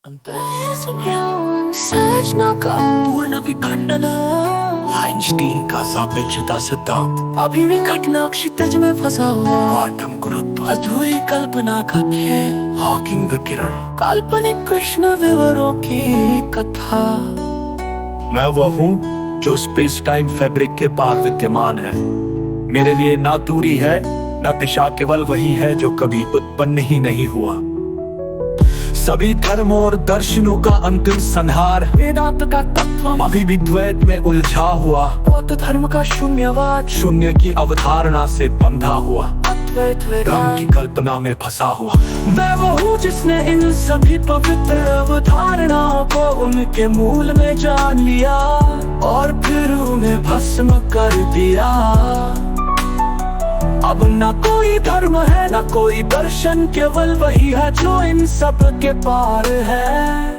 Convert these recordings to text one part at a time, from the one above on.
पूर्ण विखंडन आइंस्टीन का सापेक्षता सिद्धांत अभी भी घटना क्षितिज में फंसा हुआ क्वांटम गुरुत्व अधूरी कल्पना का खेल हॉकिंग किरण काल्पनिक कृष्ण विवरों की कथा। मैं वह हूँ जो स्पेस टाइम फैब्रिक के पार विद्यमान है। मेरे लिए ना दूरी है न दिशा, केवल वही है जो कभी उत्पन्न ही नहीं हुआ। सभी धर्मों और दर्शनों का अंतिम संहार वेदांत का तत्व अभी भी द्वैत में उलझा हुआ। बौद्ध धर्म का शून्यवाद शून्य की अवधारणा से बंधा हुआ। अद्वैत वेदांत की कल्पना में फंसा हुआ। मैं वो हूँ जिसने इन सभी पवित्र अवधारणाओं को उनके मूल में जान लिया और फिर उन्हें भस्म कर दिया। अब न कोई धर्म है न कोई दर्शन, केवल वही है जो इन सब के पार है।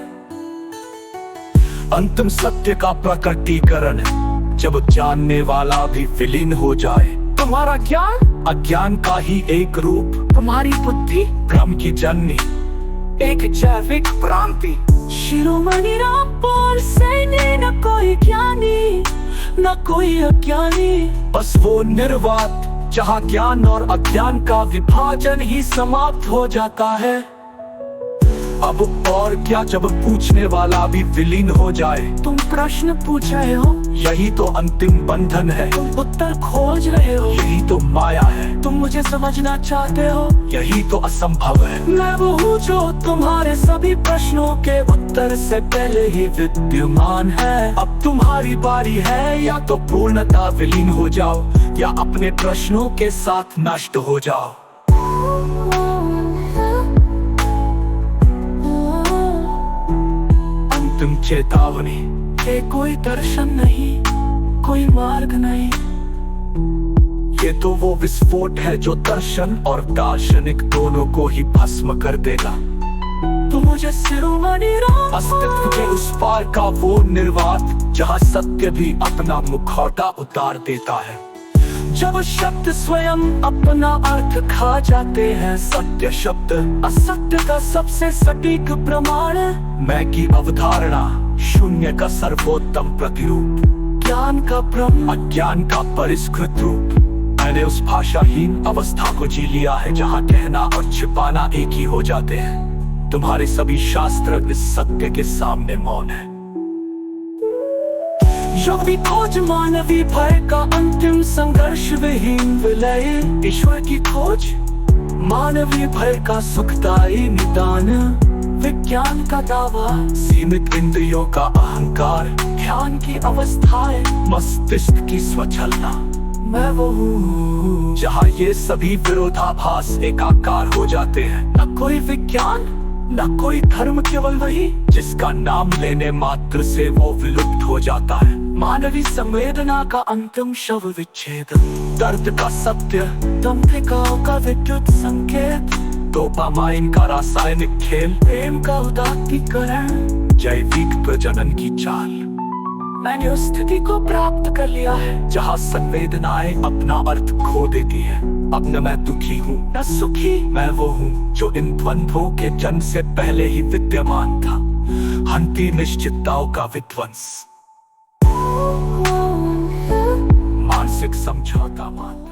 अंतिम सत्य का प्रकटीकरण है जब जानने वाला भी विलीन हो जाए। तुम्हारा ज्ञान अज्ञान का ही एक रूप, तुम्हारी बुद्धि भ्रम की जननी, एक जैविक भ्रांति। शिरोमणि रामपाल सैनी, न कोई ज्ञानी न कोई अज्ञानी, बस वो निर्वात जहाँ ज्ञान और अज्ञान का विभाजन ही समाप्त हो जाता है। अब और क्या जब पूछने वाला भी विलीन हो जाए। तुम प्रश्न पूछ रहे हो, यही तो अंतिम बंधन है। तुम उत्तर खोज रहे हो, यही तो माया है। तुम मुझे समझना चाहते हो, यही तो असंभव है। मैं वो हूँ जो तुम्हारे सभी प्रश्नों के उत्तर से पहले ही विद्यमान है। अब तुम्हारी बारी है, या तो पूर्णतः विलीन हो जाओ या अपने प्रश्नों के साथ नष्ट हो जाओ। अंतिम चेतावनी, ये कोई दर्शन नहीं, कोई मार्ग नहीं। ये तो वो विस्फोट है जो दर्शन और दार्शनिक दोनों को ही भस्म कर देगा। तो मुझे शिरोमणि रामपाल, अस्तित्व के उस पार का वो निर्वात जहाँ सत्य भी अपना मुखौटा उतार देता है। जब शब्द स्वयं अपना अर्थ खा जाते हैं। सत्य शब्द असत्य का सबसे सटीक प्रमाण। मैं की अवधारणा शून्य का सर्वोत्तम प्रतिरूप, ज्ञान का ब्रह्म अज्ञान का परिष्कृत रूप। मैंने उस भाषाहीन अवस्था को जी लिया है जहाँ कहना और छिपाना एक ही हो जाते हैं। तुम्हारे सभी शास्त्र इस सत्य के सामने मौन है। योगी खोज मानवीय भय का अंतिम संघर्ष विहीन विलय। ईश्वर की खोज मानवीय भय का सुखदायी निदान। विज्ञान का दावा सीमित इंद्रियों का अहंकार। ध्यान की अवस्थाएं मस्तिष्क की स्वच्छलता। मैं वो हूँ जहाँ ये सभी विरोधाभास एकाकार हो जाते हैं। न कोई विज्ञान न कोई धर्म, केवल वही जिसका नाम लेने मात्र से वो विलुप्त हो जाता है। मानवीय संवेदना का अंतिम शव विच्छेद, दर्द का सत्य, तंत्रिकाओं का विद्युत संकेत, डोपामाइन का रासायनिक खेल, प्रेम का उदात्तीकरण, जैविक प्रजनन की चाल। मैंने उस स्थिति को प्राप्त कर लिया है जहाँ संवेदनाएं अपना अर्थ खो देती है। अब न मैं दुखी हूँ न सुखी, मैं वो हूँ जो इन द्वंद्वों के जन्म से पहले ही विद्यमान था। हंती निश्चितताओं का विध्वंस, मानसिक समझौता मान।